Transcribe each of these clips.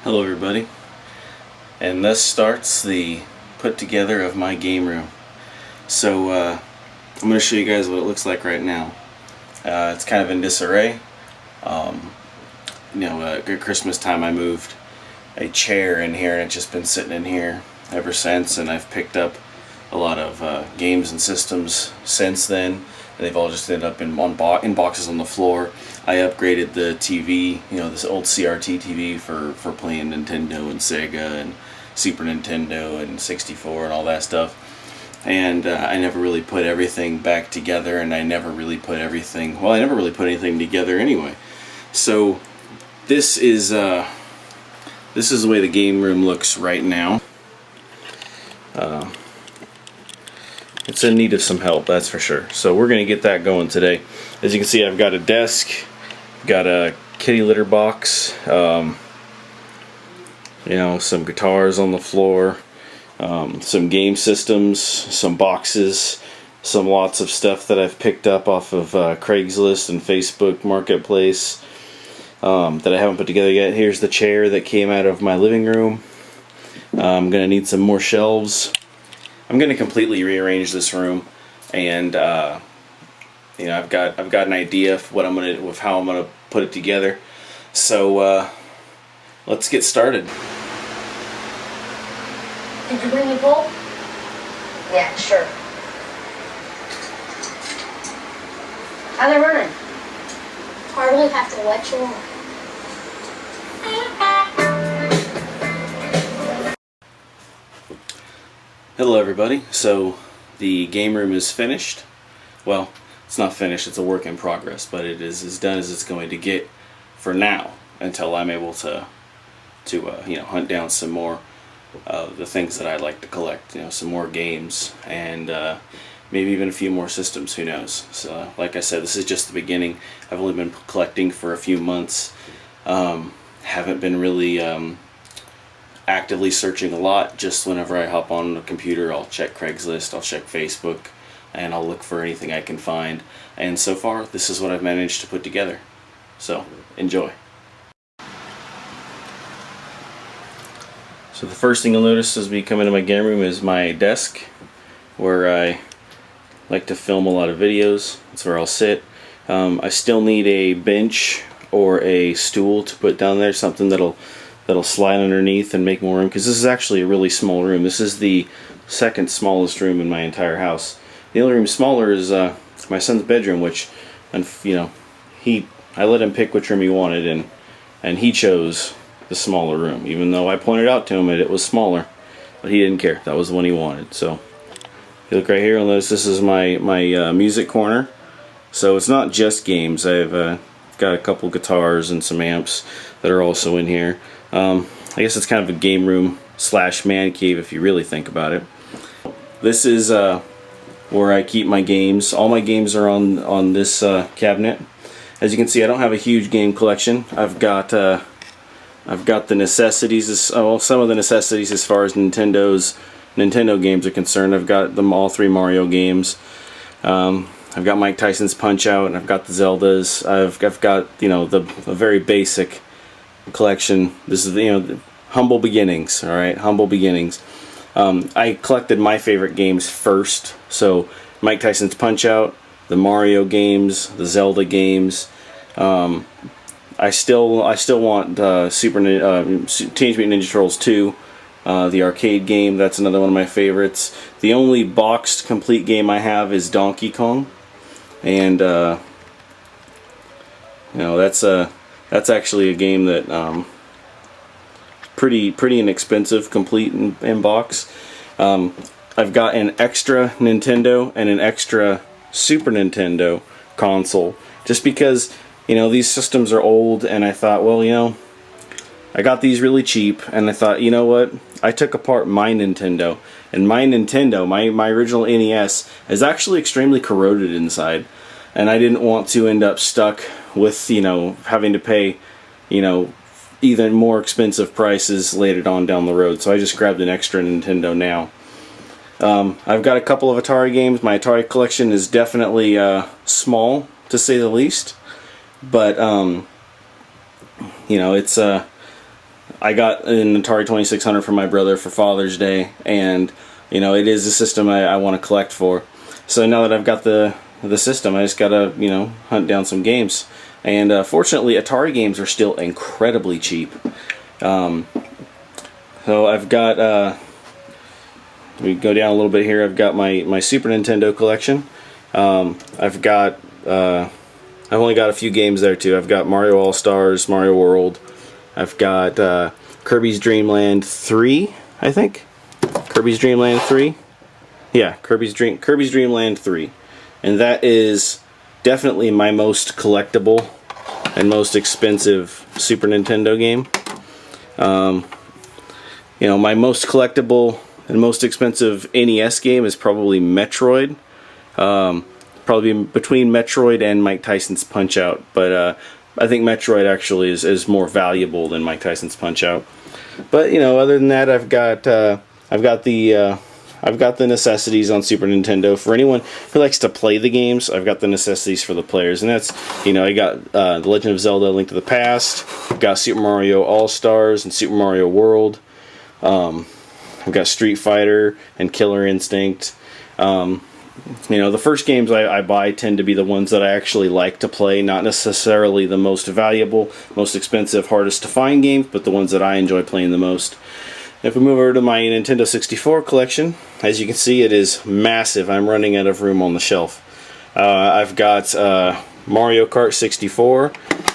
Hello everybody, and thus starts the put together of my game room. So I'm going to show you guys what it looks like right now. It's kind of in disarray. At Christmas time I moved a chair in here and it's just been sitting in here ever since, and I've picked up a lot of games and systems since then, and they've all just ended up in boxes on the floor. I upgraded the TV, this old CRT TV for playing Nintendo and Sega and Super Nintendo and 64 and all that stuff. And I never really put everything back together, and I never really put anything together anyway. So this is the way the game room looks right now. It's in need of some help, that's for sure. So we're going to get that going today. As you can see, I've got a desk, got a kitty litter box, some guitars on the floor, some game systems, some boxes, lots of stuff that I've picked up off of Craigslist and Facebook Marketplace that I haven't put together yet. Here's the chair that came out of my living room. I'm going to need some more shelves. I'm going to completely rearrange this room, and I've got an idea of how I'm gonna put it together. So let's get started. Did you bring your bowl? Yeah, sure. How they running? Hardly have to let you on. Hello everybody. So the game room is finished. Well, it's not finished, it's a work in progress, but it is as done as it's going to get for now, until I'm able to hunt down some more of the things that I like to collect, some more games, and maybe even a few more systems, who knows. So like I said, this is just the beginning. I've only been collecting for a few months. Haven't been really actively searching a lot. Just whenever I hop on the computer, I'll check Craigslist, I'll check Facebook, and I'll look for anything I can find. And so far, this is what I've managed to put together. So, enjoy. So the first thing you'll notice as we come into my game room is my desk, where I like to film a lot of videos. That's where I'll sit. I still need a bench or a stool to put down there, something that'll slide underneath and make more room, because this is actually a really small room. This is the second smallest room in my entire house. The only room smaller is my son's bedroom, which, I let him pick which room he wanted, and he chose the smaller room, even though I pointed out to him that it was smaller, but he didn't care. That was the one he wanted. So if you look right here, you'll notice this is my music corner. So it's not just games. I've got a couple guitars and some amps that are also in here. I guess it's kind of a game room / man cave if you really think about it. This is where I keep my games. All my games are on this cabinet. As you can see, I don't have a huge game collection. I've got the necessities, some of the necessities as far as Nintendo games are concerned. I've got them all 3 Mario games. I've got Mike Tyson's Punch-Out, and I've got the Zeldas. I've got a very basic collection. This is the humble beginnings. All right, humble beginnings. I collected my favorite games first. So Mike Tyson's Punch-Out, the Mario games, the Zelda games. I still want Teenage Mutant Ninja Turtles 2, the arcade game. That's another one of my favorites. The only boxed complete game I have is Donkey Kong, and that's actually a game that pretty inexpensive, complete in box. I've got an extra Nintendo and an extra Super Nintendo console, just because these systems are old, and I thought, well, I got these really cheap, and I thought, you know what, I took apart my Nintendo, and my original NES is actually extremely corroded inside, and I didn't want to end up stuck with having to pay even more expensive prices later on down the road. So I just grabbed an extra Nintendo now. I've got a couple of Atari games. My Atari collection is definitely small, to say the least, but it's I got an Atari 2600 for my brother for Father's Day, and you know, it is a system I want to collect for. So now that I've got the system, I just gotta, you know, hunt down some games. And fortunately, Atari games are still incredibly cheap. So I've got, we go down a little bit here. I've got my Super Nintendo collection. I've only got a few games there too. I've got Mario All-Stars, Mario World. I've got Kirby's Dream Land 3, I think. Kirby's Dream Land 3? Yeah, Kirby's Dream Land 3. And that is definitely my most collectible and most expensive Super Nintendo game. You know, my most collectible and most expensive NES game is probably Metroid. Probably between Metroid and Mike Tyson's Punch-Out, but I think Metroid actually is more valuable than Mike Tyson's Punch-Out. But you know, other than that, I've got the necessities on Super Nintendo. For anyone who likes to play the games, I've got the necessities for the players, and that's, you know, I got The Legend of Zelda: Link to the Past. I've got Super Mario All-Stars and Super Mario World. I've got Street Fighter and Killer Instinct. You know, the first games I buy tend to be the ones that I actually like to play, not necessarily the most valuable, most expensive, hardest to find games, but the ones that I enjoy playing the most. If we move over to my Nintendo 64 collection, as you can see, it is massive. I'm running out of room on the shelf. I've got Mario Kart 64.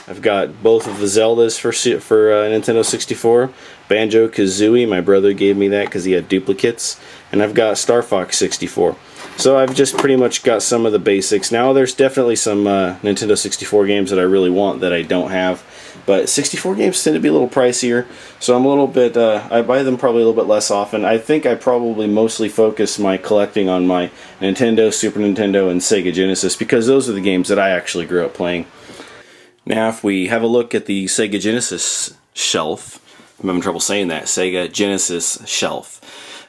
I've got both of the Zeldas for Nintendo 64. Banjo-Kazooie, my brother gave me that because he had duplicates. And I've got Star Fox 64. So I've just pretty much got some of the basics. Now there's definitely some Nintendo 64 games that I really want that I don't have. But 64 games tend to be a little pricier, so I'm a little bit, I buy them probably a little bit less often. I think I probably mostly focus my collecting on my Nintendo, Super Nintendo, and Sega Genesis, because those are the games that I actually grew up playing. Now if we have a look at the Sega Genesis shelf, I'm having trouble saying that, Sega Genesis shelf.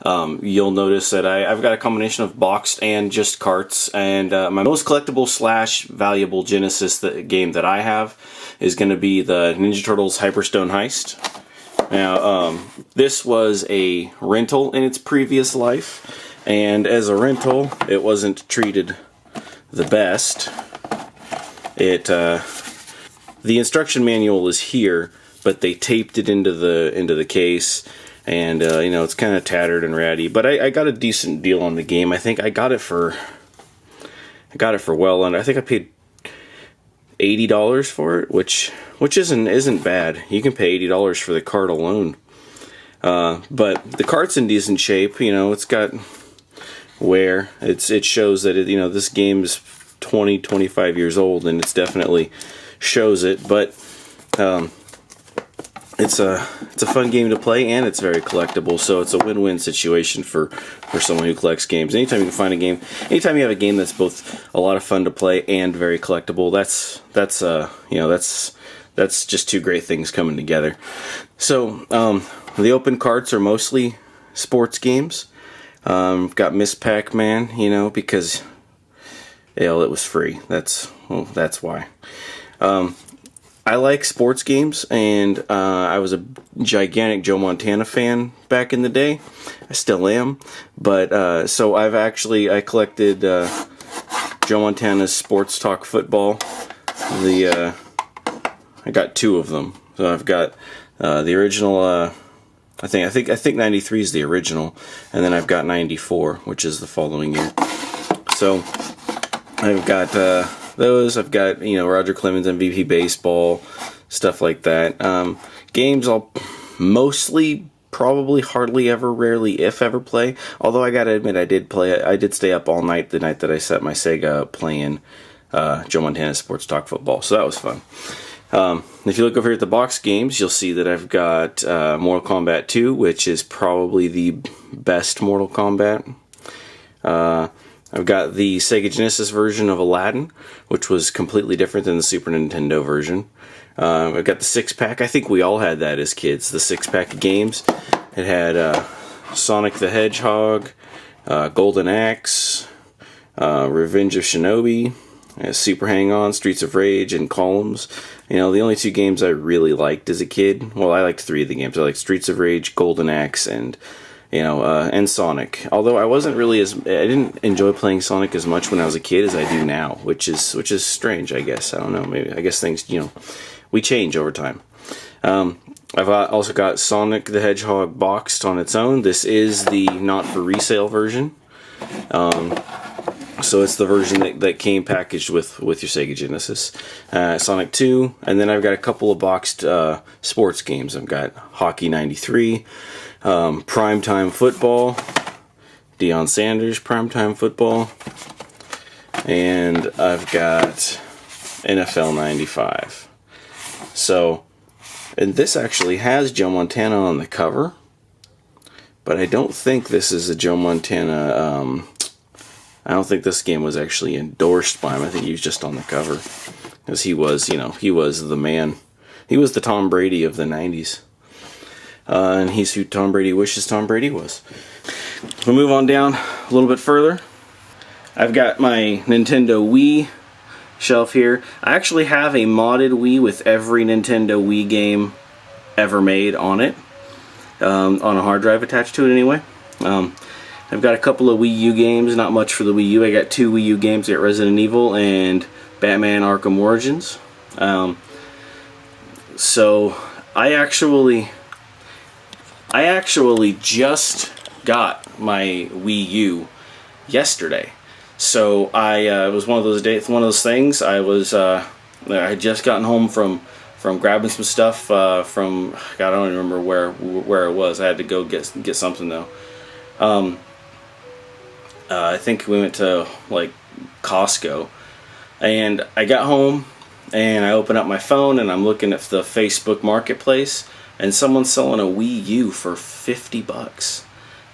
You'll notice that I've got a combination of boxed and just carts, and my most collectible / valuable Genesis game that I have is going to be the Ninja Turtles Hyperstone Heist. Now, this was a rental in its previous life, and as a rental, it wasn't treated the best. The instruction manual is here, but they taped it into the case. And, you know, it's kind of tattered and ratty. But I got a decent deal on the game. I think I got it for well under. I think I paid $80 for it, which isn't bad. You can pay $80 for the cart alone. But the cart's in decent shape. You know, it's got wear. It shows that you know, this game is 25 years old, and it's definitely shows it. But it's a fun game to play, and it's very collectible, so it's a win-win situation for someone who collects games. Anytime you can find a game, anytime you have a game that's both a lot of fun to play and very collectible, that's just two great things coming together. So the open carts are mostly sports games. Got Miss Pac-Man, you know, because it was free. That's why. I like sports games, and I was a gigantic Joe Montana fan back in the day. I still am, but so I collected Joe Montana's Sports Talk Football. I got two of them. So I've got the original. I think 93 is the original, and then I've got 94, which is the following year. So I've got those. I've got, you know, Roger Clemens MVP baseball, stuff like that. Games I'll mostly, probably, hardly ever, rarely, if ever play. Although I gotta admit, I did stay up all night the night that I set my Sega up playing Joe Montana's Sports Talk Football. So that was fun. If you look over here at the box games, you'll see that I've got Mortal Kombat 2, which is probably the best Mortal Kombat. I've got the Sega Genesis version of Aladdin, which was completely different than the Super Nintendo version. I've got the 6-pack. I think we all had that as kids, the 6-pack of games. It had Sonic the Hedgehog, Golden Axe, Revenge of Shinobi, Super Hang-On, Streets of Rage, and Columns. You know, the only 2 games I really liked as a kid. Well, I liked 3 of the games. I liked Streets of Rage, Golden Axe, and and Sonic. Although I didn't enjoy playing Sonic as much when I was a kid as I do now, which is strange. I guess I don't know. Maybe I guess things we change over time. I've also got Sonic the Hedgehog boxed on its own. This is the not for resale version. So it's the version that came packaged with your Sega Genesis. Sonic 2, and then I've got a couple of boxed sports games. I've got Hockey 93, Primetime Football, Deion Sanders Primetime Football, and I've got NFL 95. So, and this actually has Joe Montana on the cover, but I don't think this is a Joe Montana. I don't think this game was actually endorsed by him. I think he was just on the cover, because he was the man. He was the Tom Brady of the 90s. And he's who Tom Brady wishes Tom Brady was. We'll move on down a little bit further. I've got my Nintendo Wii shelf here. I actually have a modded Wii with every Nintendo Wii game ever made on it. On a hard drive attached to it anyway. I've got a couple of Wii U games, not much for the Wii U. I got 2 Wii U games, I got Resident Evil and Batman Arkham Origins. So I actually just got my Wii U yesterday. So it was one of those days, one of those things. I had just gotten home from grabbing some stuff from, God, I don't even remember where it was. I had to go get something though. I think we went to like Costco, and I got home and I opened up my phone and I'm looking at the Facebook Marketplace, and someone's selling a Wii U for $50,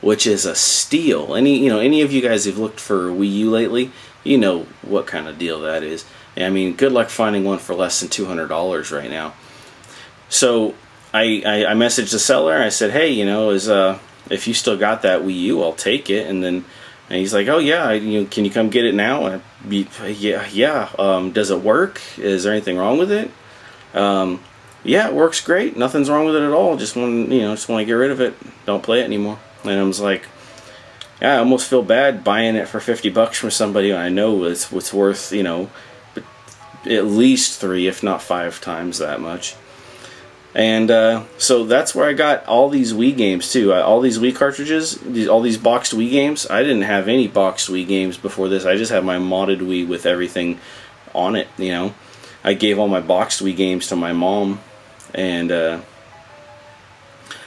which is a steal. Any of you guys who've looked for Wii U lately, you know what kind of deal that is. I mean, good luck finding one for less than $200 right now. So I messaged the seller. I said, hey, if you still got that Wii U, I'll take it. And he's like, oh yeah, can you come get it now? And yeah. Does it work? Is there anything wrong with it? Yeah, it works great. Nothing's wrong with it at all. Just want to get rid of it. Don't play it anymore. And I was like, yeah, I almost feel bad buying it for $50 from somebody I know it's worth, at least 3, if not 5 times that much. And so that's where I got all these Wii games too. All these Wii cartridges, all these boxed Wii games. I didn't have any boxed Wii games before this. I just had my modded Wii with everything on it. I gave all my boxed Wii games to my mom, and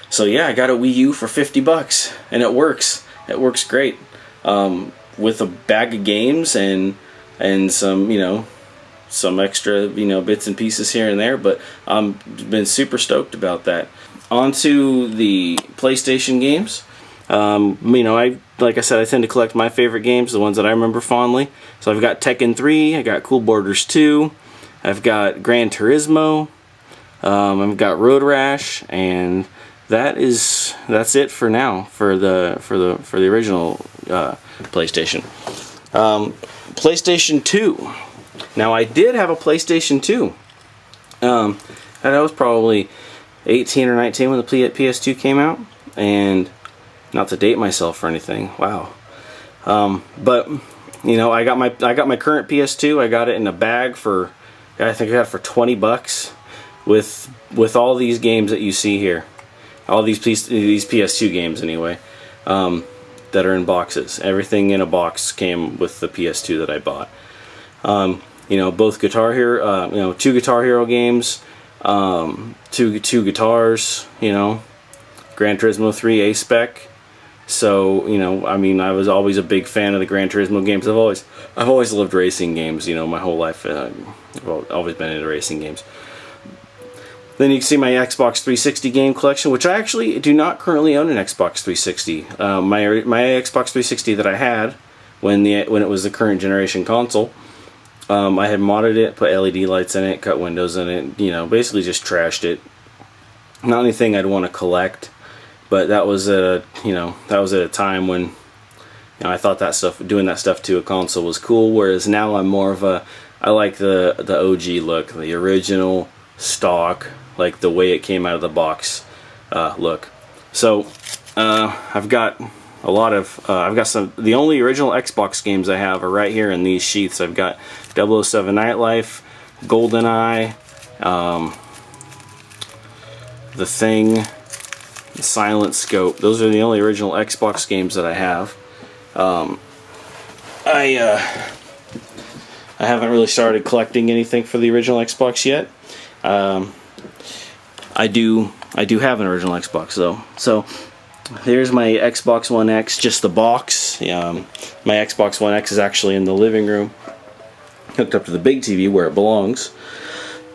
so yeah, I got a Wii U for $50, and it works. It works great with a bag of games and some some extra bits and pieces here and there, but I've been super stoked about that. On to the PlayStation games. Like I said, I tend to collect my favorite games, the ones that I remember fondly. So I've got Tekken 3, I got Cool Borders 2, I've got Gran Turismo, I've got Road Rash, and that's it for now for the original PlayStation. PlayStation 2. Now, I did have a PlayStation 2. And I was probably 18 or 19 when the PS2 came out, and not to date myself or anything. Wow. But I got my current PS2. I got it in a bag for, I think I got it for $20 with all these games that you see here. All these PS2 games anyway, that are in boxes. Everything in a box came with the PS2 that I bought. Both Guitar Hero, 2 Guitar Hero games, 2 guitars, Gran Turismo 3 A-Spec. So, I was always a big fan of the Gran Turismo games. I've always loved racing games, my whole life. I've always been into racing games. Then you can see my Xbox 360 game collection, which I actually do not currently own an Xbox 360. My Xbox 360 that I had when it was the current generation console, I had modded it, put LED lights in it, cut windows in it, basically just trashed it. Not anything I'd want to collect, but that was at a time when I thought doing that stuff to a console was cool. Whereas now I'm more of I like the OG look, the original stock, like the way it came out of the box look. So I've got a lot of I've got some. The only original Xbox games I have are right here in these sheaths. I've got 007 Nightlife, GoldenEye, The Thing, Silent Scope. Those are the only original Xbox games that I have. I haven't really started collecting anything for the original Xbox yet. I do have an original Xbox though. So here's my Xbox One X, just the box. My Xbox One X is actually in the living room, hooked up to the big TV where it belongs.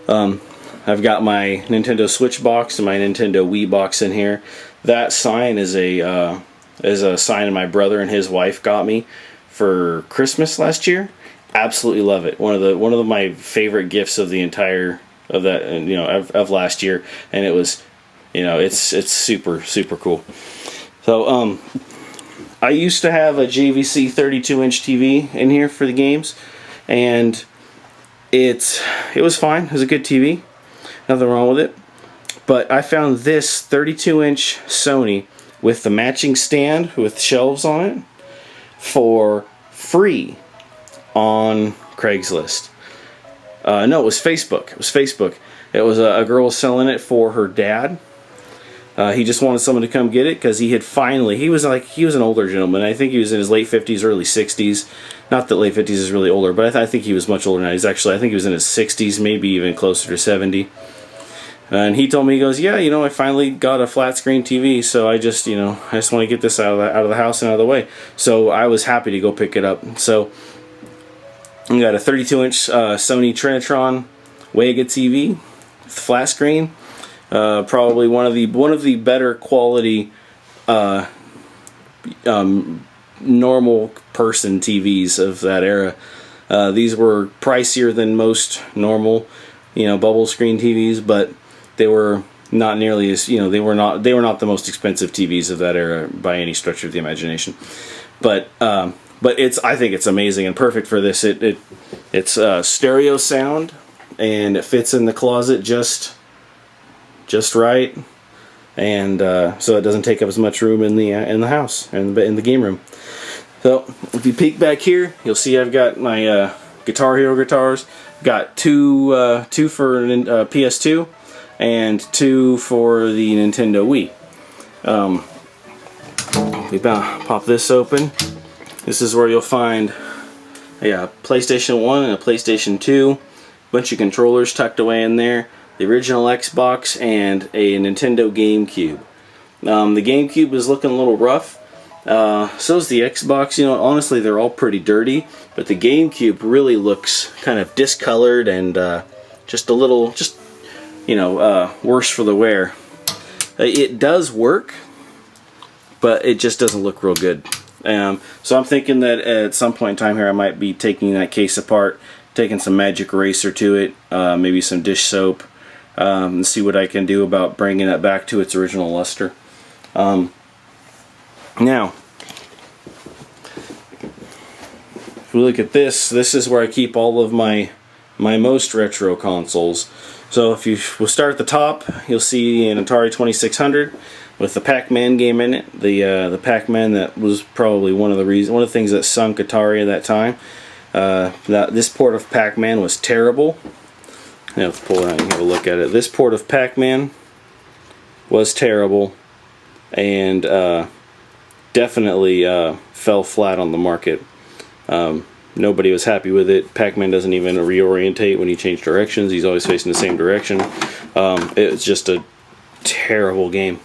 I've got my Nintendo Switch box and my Nintendo Wii box in here. That sign is a sign my brother and his wife got me for Christmas last year. Absolutely love it. One of my favorite gifts of the entire of last year, and it was, it's super cool. So I used to have a JVC 32-inch TV in here for the games, and it was fine. It was a good TV, nothing wrong with it. But I found this 32-inch Sony with the matching stand with shelves on it for free on Craigslist. No, it was Facebook. It was a girl selling it for her dad. He just wanted someone to come get it because he was an older gentleman. I think he was in his late 50s, early 60s. Not that late 50s is really older, but I think he was much older now. I think he was in his 60s, maybe even closer to 70. And he told me, he goes, yeah, I finally got a flat screen TV, so I just want to get this out of the house and out of the way. So I was happy to go pick it up. So we got a 32-inch Sony Trinitron Wega TV, flat screen. Probably one of the better quality normal person TVs of that era. These were pricier than most normal, bubble screen TVs, but they were not nearly as they were not the most expensive TVs of that era by any stretch of the imagination. But I think it's amazing and perfect for this. It's stereo sound, and it fits in the closet just right, and so it doesn't take up as much room in the house and in the game room. So if you peek back here, you'll see I've got my Guitar Hero guitars. Got two for PS2 and 2 for the Nintendo Wii. We pop this open. This is where you'll find a PlayStation 1 and a PlayStation 2, bunch of controllers tucked away in there, the original Xbox, and a Nintendo GameCube. The GameCube is looking a little rough. So is the Xbox. Honestly, they're all pretty dirty, but the GameCube really looks kind of discolored and just a little, worse for the wear. It does work, but it just doesn't look real good. So I'm thinking that at some point in time here, I might be taking that case apart, taking some magic eraser to it, maybe some dish soap, and see what I can do about bringing it back to its original luster. Now, if we look at this is where I keep all of my most retro consoles. So we'll start at the top, you'll see an Atari 2600 with the Pac-Man game in it. The Pac-Man that was probably one of the things that sunk Atari at that time. This port of Pac-Man was terrible. Let's pull it out and have a look at it. This port of Pac-Man was terrible, and definitely fell flat on the market. Nobody was happy with it. Pac-Man doesn't even reorientate when you change directions. He's always facing the same direction. It was just a terrible game.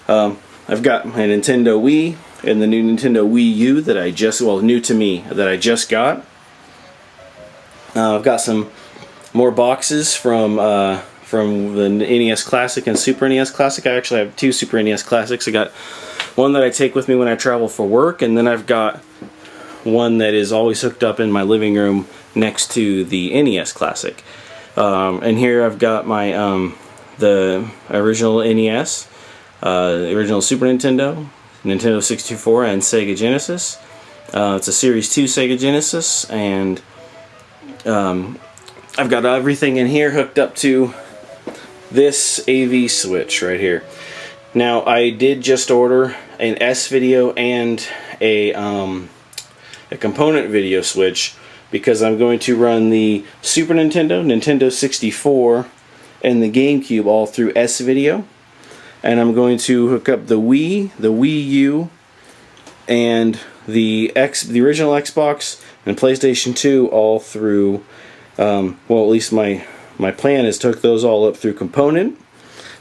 I've got my Nintendo Wii and the new Nintendo Wii U that new to me, that I just got. I've got some more boxes from the NES Classic and Super NES Classic. I actually have 2 Super NES Classics. I got one that I take with me when I travel for work, and then I've got one that is always hooked up in my living room next to the NES Classic. And here I've got my the original NES, the original Super Nintendo, Nintendo 64, and Sega Genesis. It's a Series 2 Sega Genesis, and I've got everything in here hooked up to this AV switch right here. Now, I did just order an S-video and a component video switch, because I'm going to run the Super Nintendo, Nintendo 64, and the GameCube all through S-video. And I'm going to hook up the Wii, the Wii U, and the original Xbox and PlayStation 2 all through, well, at least my plan is to hook those all up through component.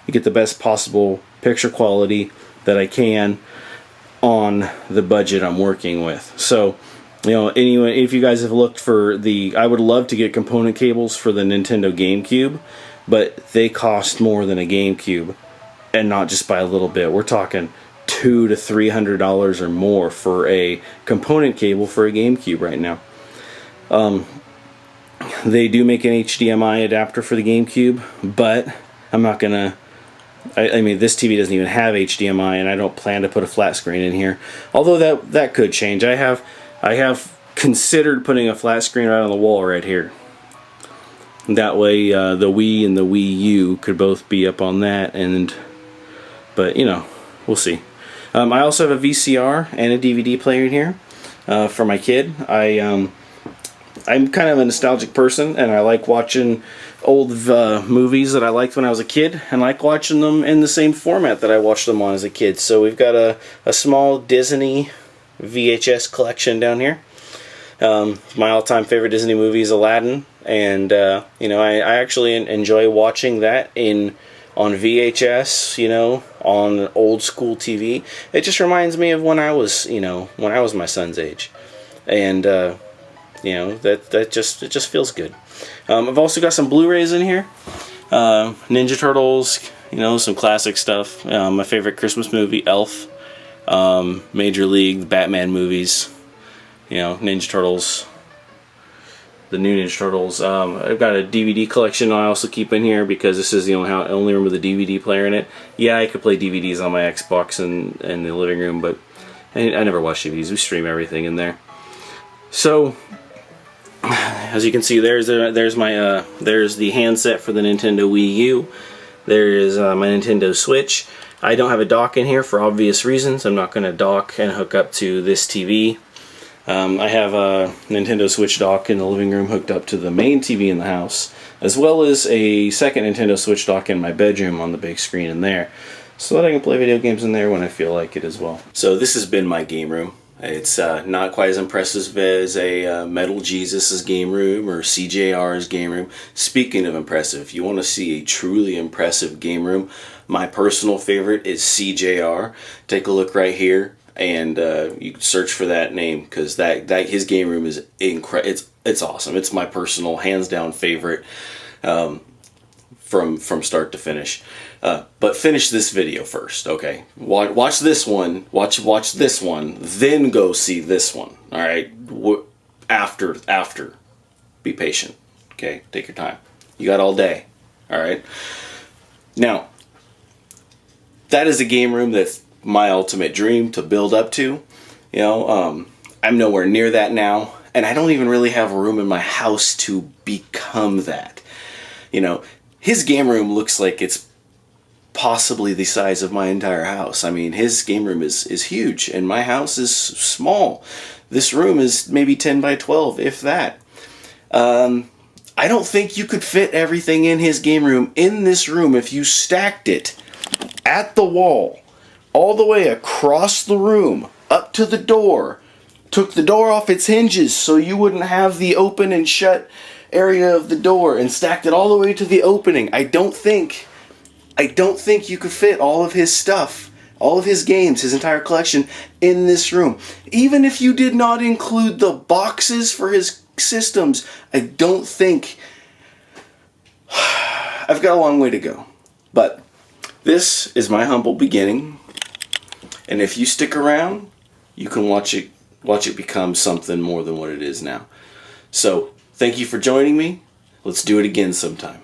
You get the best possible picture quality that I can on the budget I'm working with. So, you know, anyway, if you guys have looked for I would love to get component cables for the Nintendo GameCube, but they cost more than a GameCube, and not just by a little bit. We're talking $200 to $300 or more for a component cable for a GameCube right now. They do make an HDMI adapter for the GameCube, but I'm not gonna. I mean, this TV doesn't even have HDMI, and I don't plan to put a flat screen in here. Although that could change. I have considered putting a flat screen right on the wall right here. That way, the Wii and the Wii U could both be up on that. But you know, we'll see. I also have a VCR and a DVD player in here for my kid. I'm kind of a nostalgic person, and I like watching old movies that I liked when I was a kid, and I like watching them in the same format that I watched them on as a kid. So we've got a small Disney VHS collection down here. My all-time favorite Disney movie is Aladdin, and you know, I actually enjoy watching that on VHS, you know, on old school TV. It just reminds me of when I was my son's age, and you know, it just feels good. I've also got some Blu-rays in here. Ninja Turtles, you know, some classic stuff. My favorite Christmas movie, Elf. Major League, the Batman movies. You know, Ninja Turtles. The new Ninja Turtles. I've got a DVD collection I also keep in here, because this is the only room with a DVD player in it. Yeah, I could play DVDs on my Xbox in the living room, but I never watch DVDs. We stream everything in there. So, as you can see, there's the handset for the Nintendo Wii U. There is my Nintendo Switch. I don't have a dock in here for obvious reasons. I'm not going to dock and hook up to this TV. I have a Nintendo Switch dock in the living room hooked up to the main TV in the house, as well as a second Nintendo Switch dock in my bedroom on the big screen in there, so that I can play video games in there when I feel like it as well. So this has been my game room. It's not quite as impressive as a Metal Jesus' game room or CJR's game room. Speaking of impressive, if you want to see a truly impressive game room, my personal favorite is CJR. Take a look right here, and you can search for that name, because that his game room is it's awesome. It's my personal hands down favorite from start to finish. But finish this video first, okay? Watch this one. Watch this one. Then go see this one. All right. After. Be patient. Okay. Take your time. You got all day. All right. Now, that is a game room that's my ultimate dream to build up to. You know, I'm nowhere near that now, and I don't even really have a room in my house to become that. You know, his game room looks like it's possibly the size of my entire house. I mean, his game room is huge, and my house is small. This room is maybe 10 by 12, if that. I don't think you could fit everything in his game room in this room if you stacked it at the wall, all the way across the room, up to the door, took the door off its hinges so you wouldn't have the open and shut area of the door, and stacked it all the way to the opening. I don't think you could fit all of his stuff, all of his games, his entire collection in this room. Even if you did not include the boxes for his systems, I don't think... I've got a long way to go. But this is my humble beginning. And if you stick around, you can watch it become something more than what it is now. So, thank you for joining me. Let's do it again sometime.